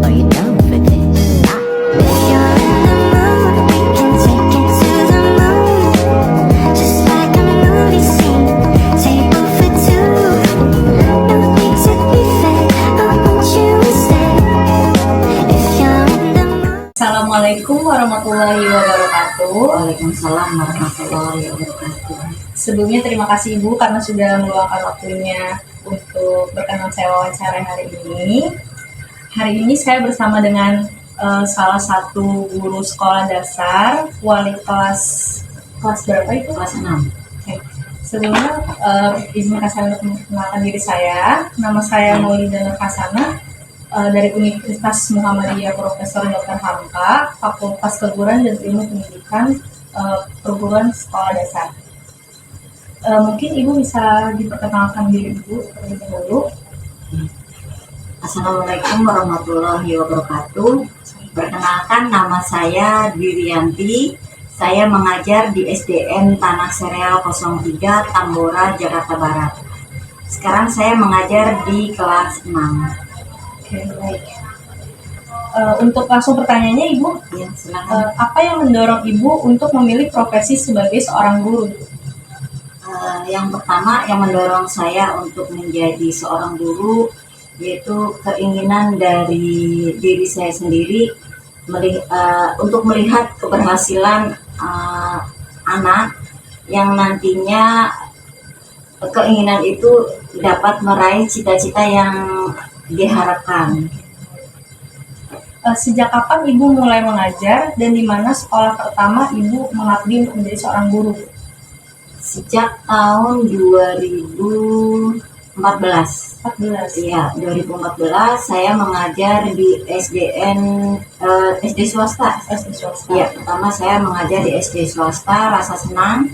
Are you down for this? If you're in the mood, we can take it to the moon. Just like a movie scene, table for two. No need to be fake, I want you to stay. If you're in the mood. Assalamualaikum warahmatullahi wabarakatuh. Waalaikumsalam warahmatullahi wabarakatuh. Sebelumnya terima kasih Ibu karena sudah meluangkan waktunya untuk berkenan saya wawancara hari ini. Hari ini saya bersama dengan salah satu guru sekolah dasar, wali kelas berapa itu? Kelas 6. Oke. Sebelumnya izinkan saya untuk memperkenalkan diri saya. Nama saya Maulida Nur Hasanah dari Universitas Muhammadiyah Profesor Dr. Hamka, Fakultas Keguruan dan Ilmu Pendidikan Perguruan Sekolah Dasar. Mungkin Ibu bisa diperkenalkan diri Ibu terlebih dahulu. Assalamualaikum warahmatullahi wabarakatuh. Perkenalkan, nama saya Dwi Rianti. Saya mengajar di SDN Tanah Sereal 03 Tambora, Jakarta Barat. Sekarang saya mengajar di kelas 6. Oke, baik. Untuk langsung pertanyaannya Ibu, Ya, silakan. apa yang mendorong Ibu untuk memilih profesi sebagai seorang guru? Yang pertama yang mendorong saya untuk menjadi seorang guru yaitu keinginan dari diri saya sendiri untuk melihat keberhasilan anak yang nantinya keinginan itu dapat meraih cita-cita yang diharapkan. Sejak kapan Ibu mulai mengajar dan di mana sekolah pertama Ibu mengabdi untuk menjadi seorang guru? Sejak tahun 2014. 14. Iya, 2014 saya mengajar di SD swasta. SD swasta. Iya, pertama saya mengajar di SD swasta Rasa Senang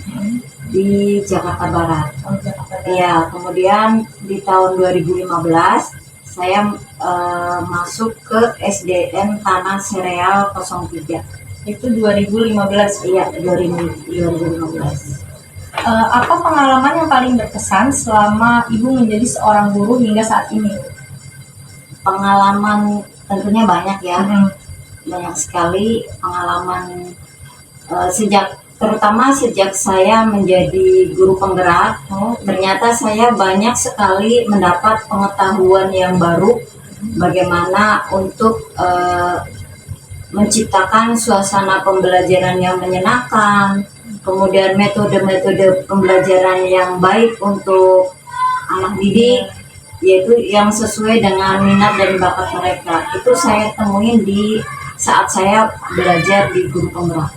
di Jakarta Barat. Oh, Jakarta Barat. Iya, kemudian di tahun 2015 saya masuk ke SDN Tanah Sereal 03. Itu 2015. Iya, 2015. Apa pengalaman yang paling berkesan selama Ibu menjadi seorang guru hingga saat ini? Pengalaman tentunya banyak ya. Banyak sekali pengalaman terutama sejak saya menjadi guru penggerak. Ternyata saya banyak sekali mendapat pengetahuan yang baru bagaimana untuk menciptakan suasana pembelajaran yang menyenangkan, kemudian metode-metode pembelajaran yang baik untuk anak didik, yaitu yang sesuai dengan minat dan bakat mereka. Itu saya temuin di saat saya belajar di guru penggerak.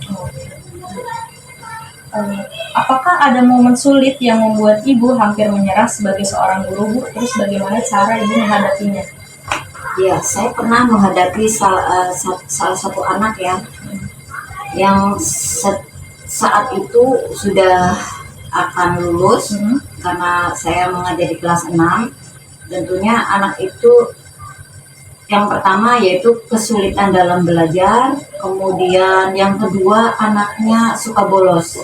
Apakah ada momen sulit yang membuat Ibu hampir menyerah sebagai seorang guru, Bu? Terus bagaimana cara Ibu menghadapinya? Ya, saya pernah menghadapi salah satu anak ya, yang saat itu sudah akan lulus karena saya mengajar di kelas 6. Tentunya anak itu yang pertama yaitu kesulitan dalam belajar, kemudian yang kedua anaknya suka bolos.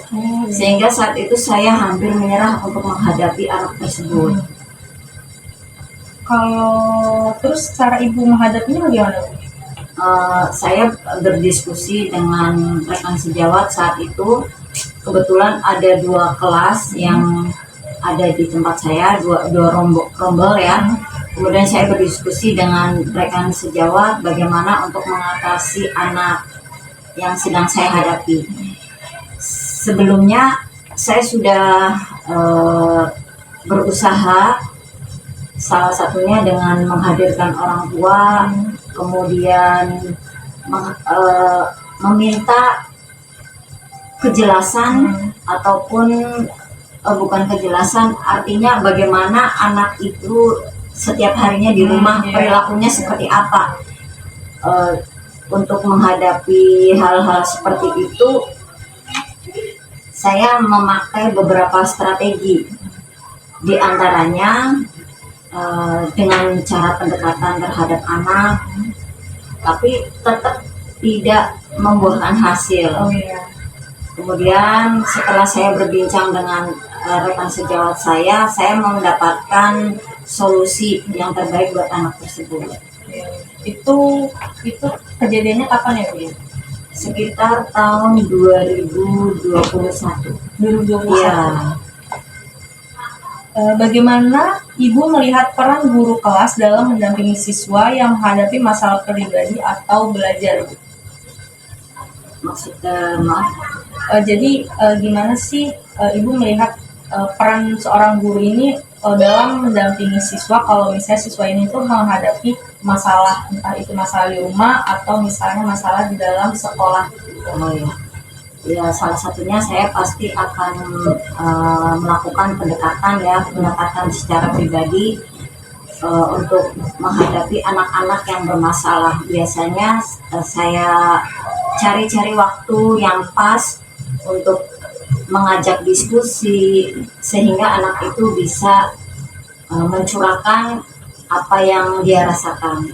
Sehingga saat itu saya hampir menyerah untuk menghadapi anak tersebut. Kalau terus cara Ibu menghadapinya bagaimana, Bu? Saya berdiskusi dengan rekan sejawat saat itu. Kebetulan ada 2 kelas yang ada di tempat saya, dua rombel ya. Kemudian saya berdiskusi dengan rekan sejawat bagaimana untuk mengatasi anak yang sedang saya hadapi. Sebelumnya saya sudah berusaha, salah satunya dengan menghadirkan orang tua, kemudian meminta kejelasan ataupun bukan kejelasan, artinya bagaimana anak itu setiap harinya di rumah perilakunya seperti apa. Untuk menghadapi hal-hal seperti itu saya memakai beberapa strategi, di antaranya dengan cara pendekatan terhadap anak tapi tetap tidak membuahkan hasil. Kemudian setelah saya berbincang dengan rekan sejawat saya mendapatkan solusi yang terbaik buat anak tersebut. Itu kejadiannya kapan ya, Bu? Sekitar tahun 2021. 2021. Iya. Bagaimana Ibu melihat peran guru kelas dalam mendampingi siswa yang menghadapi masalah pribadi atau belajar? Maksudnya maaf. Jadi gimana sih Ibu melihat peran seorang guru ini dalam mendampingi siswa kalau misalnya siswa ini tuh menghadapi masalah, entah itu masalah di rumah atau misalnya masalah di dalam sekolah. Oh ya. Ya, salah satunya saya pasti akan melakukan pendekatan secara pribadi untuk menghadapi anak-anak yang bermasalah. Biasanya saya cari-cari waktu yang pas untuk mengajak diskusi sehingga anak itu bisa mencurahkan apa yang dia rasakan.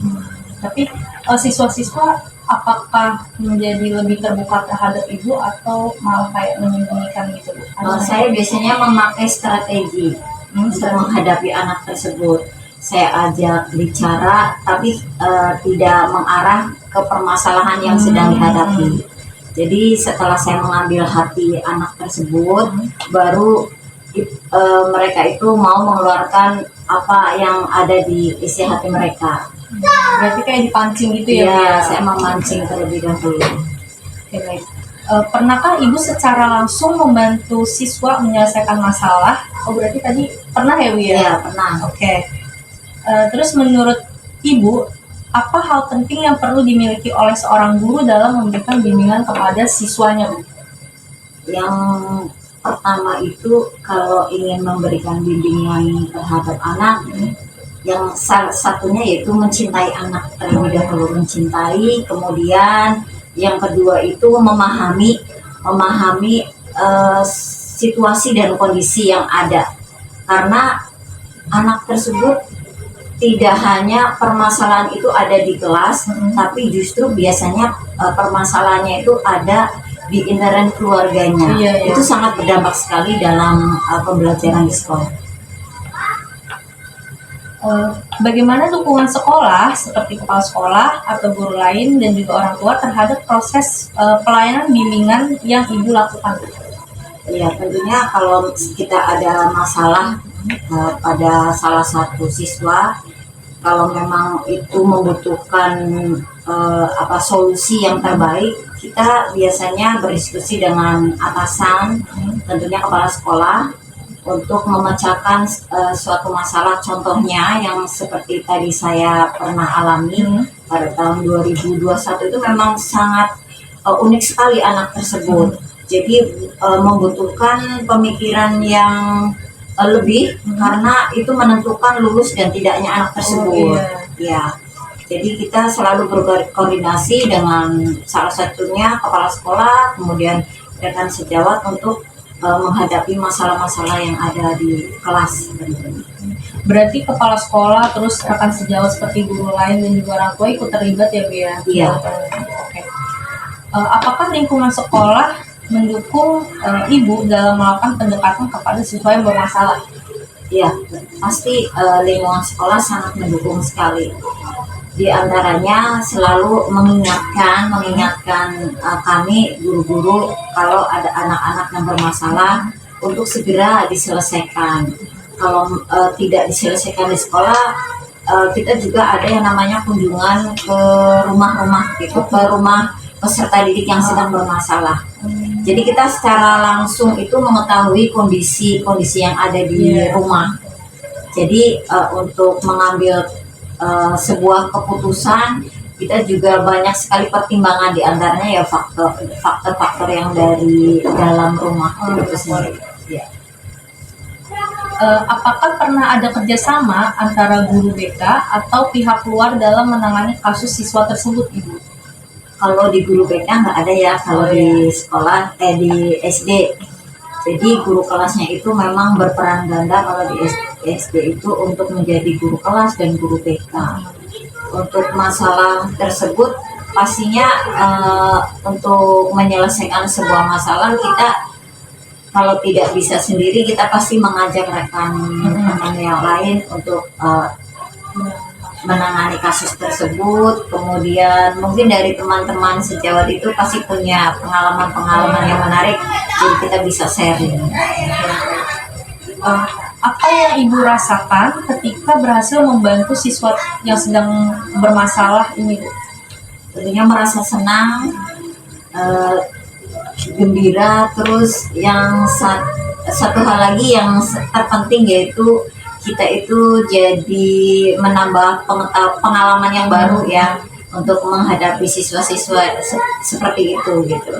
Tapi siswa-siswa apakah menjadi lebih terbuka terhadap Ibu atau malah kayak menyembunyikan gitu, Bu? Saya biasanya memakai strategi untuk menghadapi anak tersebut. Saya ajak bicara, tapi tidak mengarah ke permasalahan yang sedang dihadapi. Jadi setelah saya mengambil hati anak tersebut, baru mereka itu mau mengeluarkan apa yang ada di isi hati mereka. Berarti kayak dipancing gitu ya? Iya, saya memancing terlebih dahulu. Oke, baik. Pernahkah Ibu secara langsung membantu siswa menyelesaikan masalah? Oh, berarti tadi pernah ya, Bu ya? Iya, pernah. Oke. Terus menurut Ibu, apa hal penting yang perlu dimiliki oleh seorang guru dalam memberikan bimbingan kepada siswanya, Bu? Yang pertama itu kalau ingin memberikan bimbingan terhadap anak, yang salah satunya yaitu mencintai anak terlebih dahulu, mencintai. Kemudian yang kedua itu memahami situasi dan kondisi yang ada, karena anak tersebut tidak hanya permasalahan itu ada di kelas, tapi justru biasanya permasalahannya itu ada di internal keluarganya. Iya. Itu sangat berdampak sekali dalam pembelajaran di sekolah. Bagaimana dukungan sekolah seperti kepala sekolah atau guru lain dan juga orang tua terhadap proses pelayanan bimbingan yang Ibu lakukan? Ya, tentunya kalau kita ada masalah pada salah satu siswa, kalau memang itu membutuhkan solusi yang terbaik, kita biasanya berdiskusi dengan atasan, tentunya kepala sekolah, untuk memecahkan suatu masalah. Contohnya yang seperti tadi saya pernah alami pada tahun 2021 itu memang sangat unik sekali anak tersebut. Jadi membutuhkan pemikiran yang lebih karena itu menentukan lulus dan tidaknya anak tersebut. Ya. Jadi kita selalu berkoordinasi dengan salah satunya kepala sekolah, kemudian rekan sejawat untuk menghadapi masalah-masalah yang ada di kelas. Berarti kepala sekolah terus rekan sejawat seperti guru lain dan juga orang tua ikut terlibat ya, Bu ya? Iya. Oke. Apakah lingkungan sekolah mendukung Ibu dalam melakukan pendekatan kepada siswa yang bermasalah? Iya, pasti lingkungan sekolah sangat mendukung sekali. Di antaranya selalu mengingatkan kami guru-guru kalau ada anak-anak yang bermasalah untuk segera diselesaikan. Kalau tidak diselesaikan di sekolah, kita juga ada yang namanya kunjungan ke rumah-rumah gitu, ke rumah peserta didik yang sedang bermasalah. Jadi kita secara langsung itu mengetahui kondisi yang ada di rumah. Jadi untuk mengambil sebuah keputusan, kita juga banyak sekali pertimbangan, di antaranya ya faktor-faktor yang dari dalam rumah itu sendiri. Ya. Apakah pernah ada kerjasama antara guru BK atau pihak luar dalam menangani kasus siswa tersebut, Ibu? Kalau di guru BK nggak ada ya, kalau di sekolah di SD. Jadi guru kelasnya itu memang berperan ganda kalau di SD itu untuk menjadi guru kelas dan guru BK. Untuk masalah tersebut pastinya untuk menyelesaikan sebuah masalah, kita kalau tidak bisa sendiri, kita pasti mengajak rekan yang lain untuk menangani kasus tersebut. Kemudian mungkin dari teman-teman sejawat itu pasti punya pengalaman-pengalaman yang menarik, jadi kita bisa sharing. Apa yang Ibu rasakan ketika berhasil membantu siswa yang sedang bermasalah ini, Bu? Tentunya merasa senang, gembira. Terus yang satu hal lagi yang terpenting yaitu kita itu jadi menambah pengalaman yang baru ya untuk menghadapi siswa-siswa seperti itu gitu.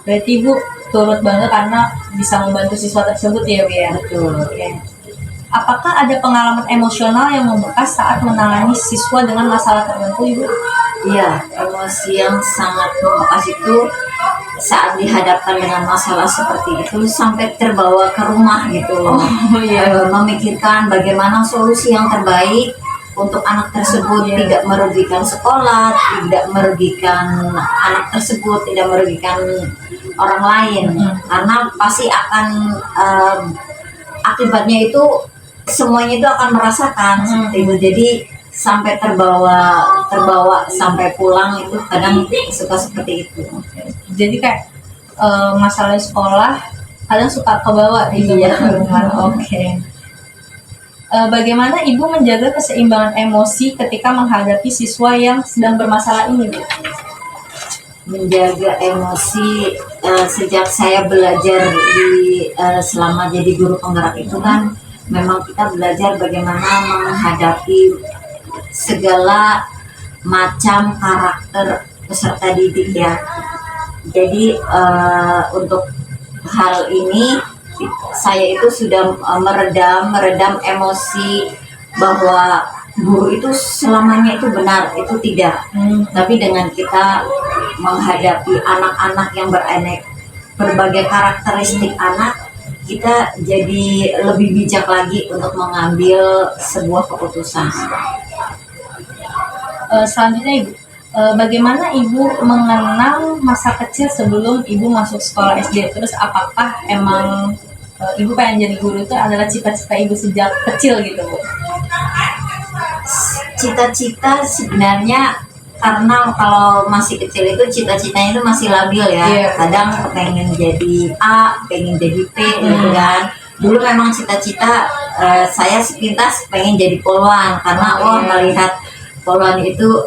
Berarti Ibu turut bangga karena bisa membantu siswa tersebut ya, Bu ya? Betul. Oke. Apakah ada pengalaman emosional yang membekas saat menangani siswa dengan masalah tertentu, Ibu? Iya, emosi yang sangat membekas itu saat dihadapkan dengan masalah seperti itu sampai terbawa ke rumah gitu loh. Memikirkan bagaimana solusi yang terbaik untuk anak tersebut, tidak merugikan sekolah, tidak merugikan anak tersebut, tidak merugikan orang lain, karena pasti akan akibatnya itu semuanya itu akan merasakan seperti itu. Jadi sampai terbawa sampai pulang itu kadang suka seperti itu. Jadi kayak masalah sekolah kadang suka kebawa di rumah. Oke. Bagaimana Ibu menjaga keseimbangan emosi ketika menghadapi siswa yang sedang bermasalah ini, Bu? Menjaga emosi sejak saya belajar selama jadi guru penggerak itu kan memang kita belajar bagaimana menghadapi segala macam karakter peserta didik ya. Jadi untuk hal ini saya itu sudah meredam emosi bahwa guru itu selamanya itu benar, itu tidak. Tapi dengan kita menghadapi anak-anak yang berbagai karakteristik anak, kita jadi lebih bijak lagi untuk mengambil sebuah keputusan. Selanjutnya Ibu, bagaimana Ibu mengenang masa kecil sebelum Ibu masuk sekolah SD? Terus apakah emang Ibu pengen jadi guru itu adalah cita-cita Ibu sejak kecil gitu, Bu? Cita-cita sebenarnya karena kalau masih kecil itu cita-citanya itu masih labil ya. Kadang pengen jadi A, pengen jadi P gitu kan. Dulu memang cita-cita saya sepintas pengen jadi polwan karena melihat polwan itu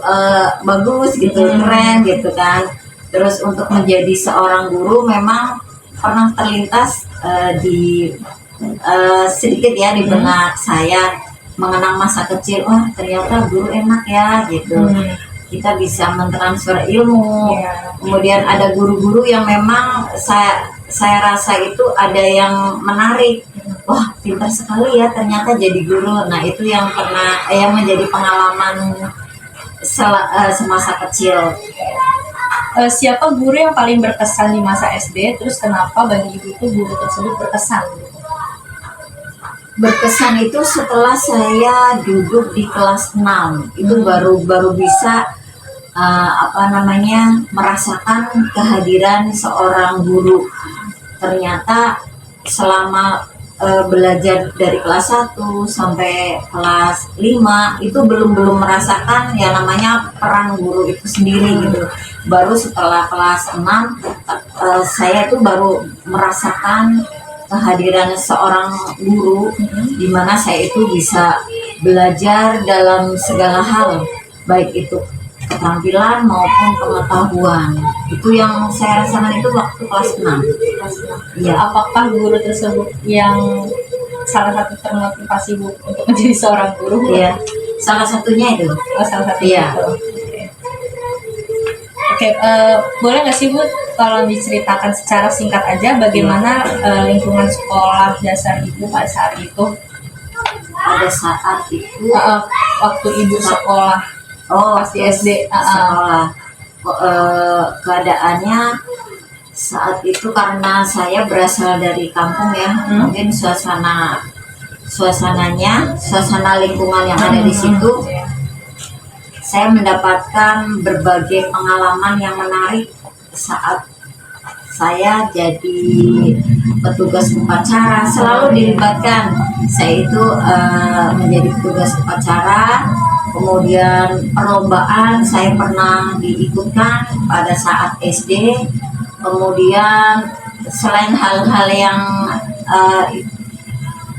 bagus gitu, keren gitu kan. Terus untuk menjadi seorang guru memang pernah terlintas di sedikit ya di benak saya mengenang masa kecil. Ternyata guru enak ya gitu. Kita bisa mentransfer ilmu. Kemudian ada guru-guru yang memang saya rasa itu ada yang menarik. Wah, pintar sekali ya ternyata jadi guru. Nah, itu yang menjadi pengalaman semasa kecil. Siapa guru yang paling berkesan di masa SD? Terus kenapa bagi Ibu itu guru tersebut berkesan? Berkesan itu setelah saya duduk di kelas 6. Itu baru bisa merasakan kehadiran seorang guru. Ternyata selama belajar dari kelas 1 sampai kelas 5 itu belum merasakan yang namanya peran guru itu sendiri gitu. Baru setelah kelas 6 saya tuh baru merasakan kehadiran seorang guru di mana saya itu bisa belajar dalam segala hal, baik itu keterampilan maupun pengetahuan. Itu yang saya rasakan itu waktu kelas 6. Ya, apakah guru tersebut yang salah satu termotivasi Bu untuk menjadi seorang guru? Iya, salah satunya itu. Salah satunya itu. Oke, boleh nggak sih Bu tolong diceritakan secara singkat aja bagaimana lingkungan sekolah dasar Ibu pada saat itu? Pada saat itu waktu Ibu sekolah. Pas di SD. Sekolah. Keadaannya saat itu karena saya berasal dari kampung ya, mungkin suasana lingkungan yang ada di situ, saya mendapatkan berbagai pengalaman yang menarik saat saya jadi petugas upacara. Selalu dilibatkan saya itu menjadi petugas upacara Kemudian perlombaan saya pernah diikutkan pada saat SD. Kemudian selain hal-hal yang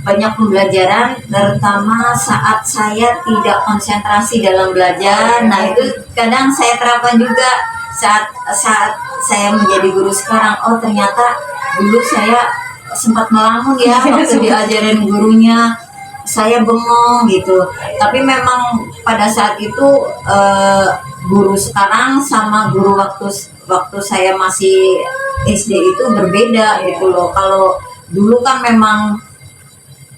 banyak pembelajaran, terutama saat saya tidak konsentrasi dalam belajar. Nah, itu kadang saya terapkan juga saat saat saya menjadi guru sekarang. Oh, ternyata dulu saya sempat melamun ya waktu diajarin gurunya, saya bengong gitu. Tapi memang pada saat itu guru sekarang sama guru waktu saya masih SD itu berbeda gitu loh. Kalau dulu kan memang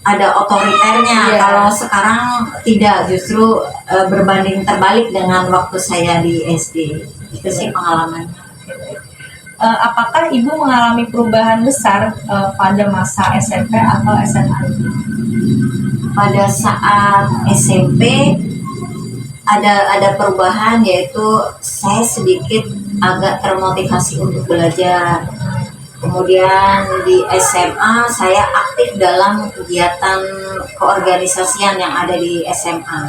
ada otoriternya. Iya. Kalau sekarang tidak, justru berbanding terbalik dengan waktu saya di SD. Itu sih pengalamannya. Apakah Ibu mengalami perubahan besar pada masa SMP atau SMA Ibu? Pada saat SMP ada perubahan, yaitu saya sedikit agak termotivasi untuk belajar. Kemudian di SMA saya aktif dalam kegiatan keorganisasian yang ada di SMA.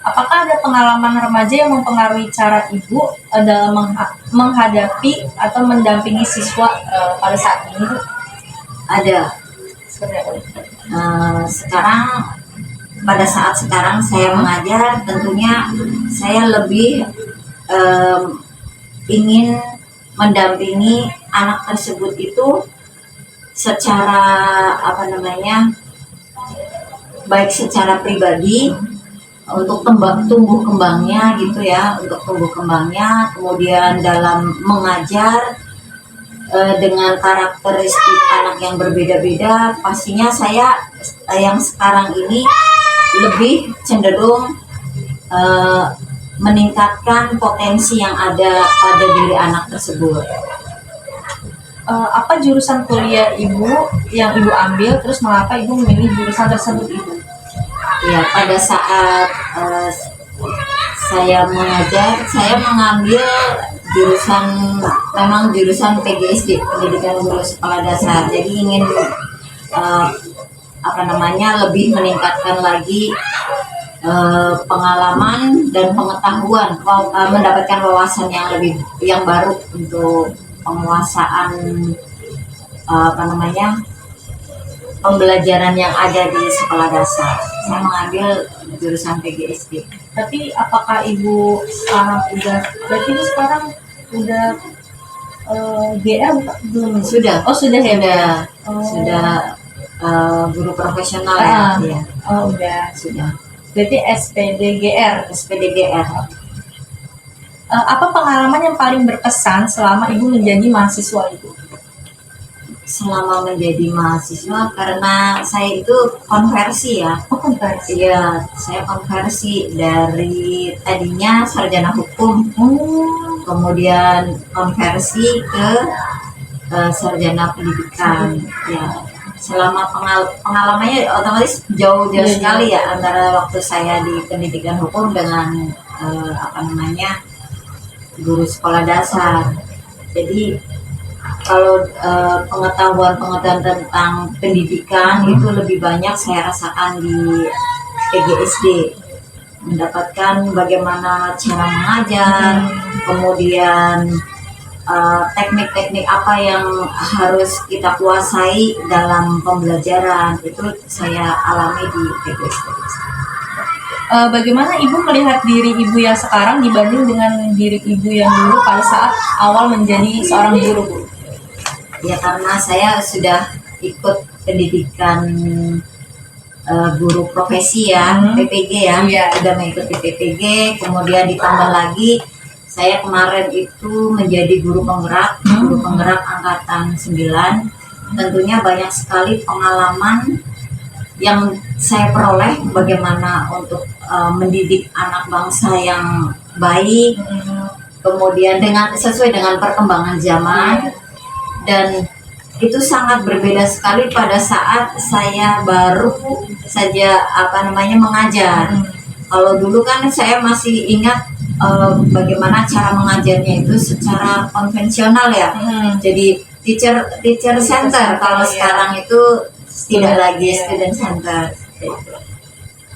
Apakah ada pengalaman remaja yang mempengaruhi cara Ibu dalam menghadapi atau mendampingi siswa pada saat ini, Bu? Ada. Seperti apa? Sekarang pada saat sekarang saya mengajar, tentunya saya lebih ingin mendampingi anak tersebut itu secara baik secara pribadi untuk tumbuh kembangnya gitu ya, untuk tumbuh kembangnya. Kemudian dalam mengajar dengan karakteristik anak yang berbeda-beda, pastinya saya yang sekarang ini lebih cenderung meningkatkan potensi yang ada pada diri anak tersebut. Apa jurusan kuliah Ibu yang Ibu ambil, terus mengapa Ibu memilih jurusan tersebut Ibu? Ya, pada saat saya mengajar, saya mengambil jurusan PGSD, Pendidikan Guru Sekolah Dasar. Jadi ingin lebih meningkatkan lagi pengalaman dan pengetahuan, mendapatkan wawasan yang baru untuk penguasaan pembelajaran yang ada di sekolah dasar. Saya mengambil jurusan PGSD. Tapi apakah Ibu berarti Ibu sekarang udah GR belum? Sudah. Oh, sudah ya, Bu? Sudah guru profesional ya. Iya. Oh, udah. Sudah. Berarti SPDGR. Apa pengalaman yang paling berkesan selama Ibu menjadi mahasiswa Ibu? Selama menjadi mahasiswa, karena saya itu konversi ya. Oh, konversi. Iya, saya konversi dari tadinya sarjana hukum, kemudian konversi ke sarjana pendidikan. Ya, selama pengalamannya otomatis jauh sekali ya antara waktu saya di pendidikan hukum dengan guru sekolah dasar. Jadi kalau pengetahuan tentang pendidikan itu lebih banyak saya rasakan di PGSD, mendapatkan bagaimana cara mengajar, kemudian teknik-teknik apa yang harus kita kuasai dalam pembelajaran, itu saya alami di PGSD. Bagaimana Ibu melihat diri Ibu yang sekarang dibanding dengan diri Ibu yang dulu pada saat awal menjadi seorang guru, Bu? Ya, karena saya sudah ikut pendidikan guru profesi ya, PPG ya. Iya. Sudah mengikuti PPG, kemudian ditambah lagi saya kemarin itu menjadi guru penggerak angkatan 9. Tentunya banyak sekali pengalaman yang saya peroleh bagaimana untuk mendidik anak bangsa yang baik, kemudian sesuai dengan perkembangan zaman. Dan itu sangat berbeda sekali pada saat saya baru saja mengajar. Kalau dulu kan saya masih ingat bagaimana cara mengajarnya itu secara konvensional ya. Jadi teacher center. Kalau sekarang itu tidak lagi student center.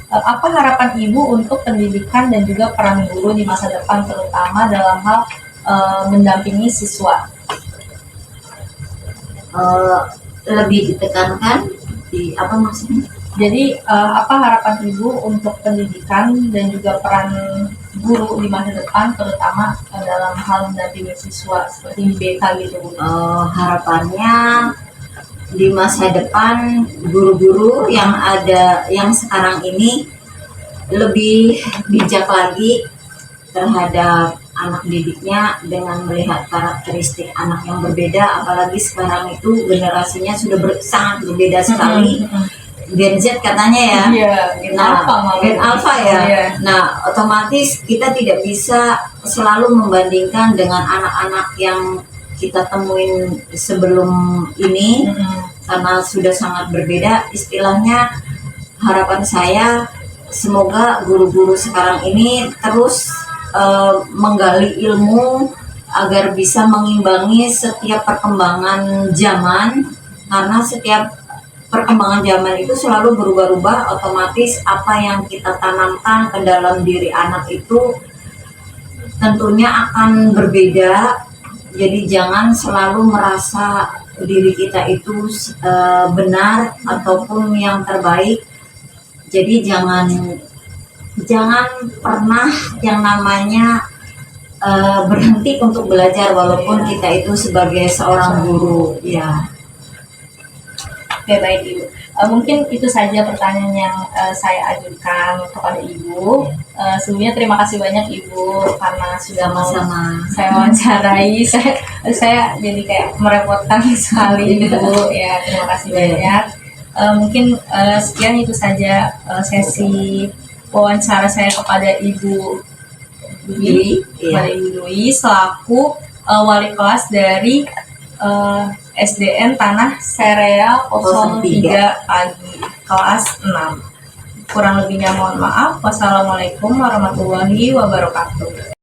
Apa harapan Ibu untuk pendidikan dan juga peran guru di masa depan, terutama dalam hal mendampingi siswa? Lebih ditekankan di apa maksudnya? Jadi apa harapan Ibu untuk pendidikan dan juga peran guru di masa depan, terutama dalam hal mendampingi siswa seperti di BK gitu, Bu? Harapannya di masa depan guru-guru yang ada yang sekarang ini lebih bijak lagi terhadap anak didiknya dengan melihat karakteristik anak yang berbeda, apalagi sekarang itu generasinya sudah sangat berbeda sekali. Gen Z katanya ya. Iya, Gen Alpha malah. Gen Alpha ya. Iya. Nah, otomatis kita tidak bisa selalu membandingkan dengan anak-anak yang kita temuin sebelum ini, karena sudah sangat berbeda. Istilahnya harapan saya semoga guru-guru sekarang ini terus menggali ilmu agar bisa mengimbangi setiap perkembangan zaman, karena setiap perkembangan zaman itu selalu berubah-ubah. Otomatis apa yang kita tanamkan ke dalam diri anak itu tentunya akan berbeda. Jadi jangan selalu merasa diri kita itu benar ataupun yang terbaik. Jadi jangan pernah yang namanya berhenti untuk belajar walaupun kita itu sebagai seorang guru ya. Oke, baik Ibu. Mungkin itu saja pertanyaan yang saya ajukan kepada Ibu. Sebelumnya terima kasih banyak Ibu karena sudah mau saya wawancarai. Saya jadi kayak merepotkan sekali Ibu. Ya, terima kasih banyak. Mungkin sekian itu saja sesi wawancara saya kepada Ibu Dwi, selaku wali kelas dari SDN Tanah Sereal 03 Pagi kelas 6. Kurang lebihnya mohon maaf. Wassalamualaikum warahmatullahi wabarakatuh.